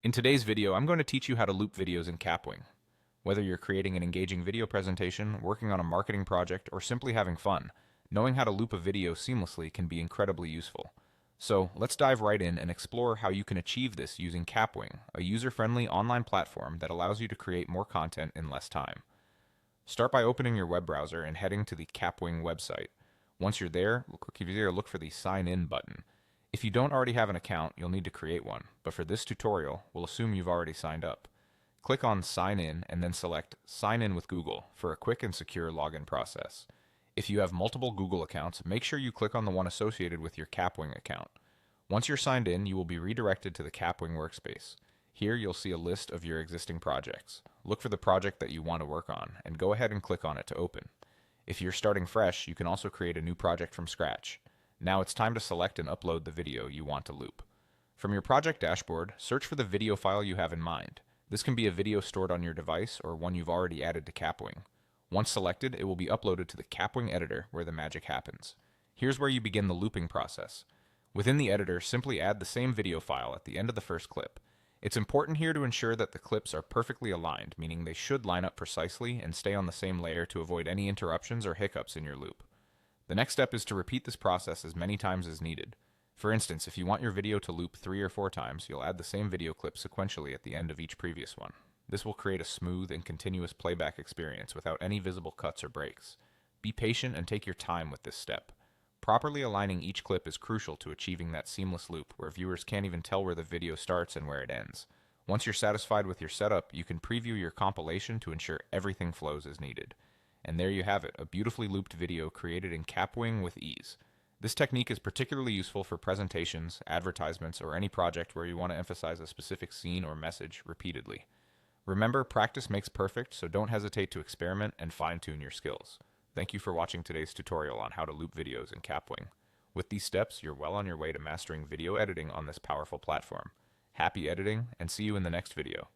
In today's video, I'm going to teach you how to loop videos in Kapwing. Whether you're creating an engaging video presentation, working on a marketing project, or simply having fun, knowing how to loop a video seamlessly can be incredibly useful. So let's dive right in and explore how you can achieve this using Kapwing, a user-friendly online platform that allows you to create more content in less time. Start by opening your web browser and heading to the Kapwing website. Once you're there, look for the Sign In button. If you don't already have an account, you'll need to create one, but for this tutorial, we'll assume you've already signed up. Click on Sign In and then select Sign In with Google for a quick and secure login process. If you have multiple Google accounts, make sure you click on the one associated with your Kapwing account. Once you're signed in, you will be redirected to the Kapwing workspace. Here you'll see a list of your existing projects. Look for the project that you want to work on, and go ahead and click on it to open. If you're starting fresh, you can also create a new project from scratch. Now it's time to select and upload the video you want to loop. From your project dashboard, search for the video file you have in mind. This can be a video stored on your device or one you've already added to Kapwing. Once selected, it will be uploaded to the Kapwing editor where the magic happens. Here's where you begin the looping process. Within the editor, simply add the same video file at the end of the first clip. It's important here to ensure that the clips are perfectly aligned, meaning they should line up precisely and stay on the same layer to avoid any interruptions or hiccups in your loop. The next step is to repeat this process as many times as needed. For instance, if you want your video to loop 3 or 4 times, you'll add the same video clip sequentially at the end of each previous one. This will create a smooth and continuous playback experience without any visible cuts or breaks. Be patient and take your time with this step. Properly aligning each clip is crucial to achieving that seamless loop where viewers can't even tell where the video starts and where it ends. Once you're satisfied with your setup, you can preview your compilation to ensure everything flows as needed. And there you have it, a beautifully looped video created in Kapwing with ease. This technique is particularly useful for presentations, advertisements, or any project where you want to emphasize a specific scene or message repeatedly. Remember, practice makes perfect, so don't hesitate to experiment and fine-tune your skills. Thank you for watching today's tutorial on how to loop videos in Kapwing. With these steps, you're well on your way to mastering video editing on this powerful platform. Happy editing, and see you in the next video.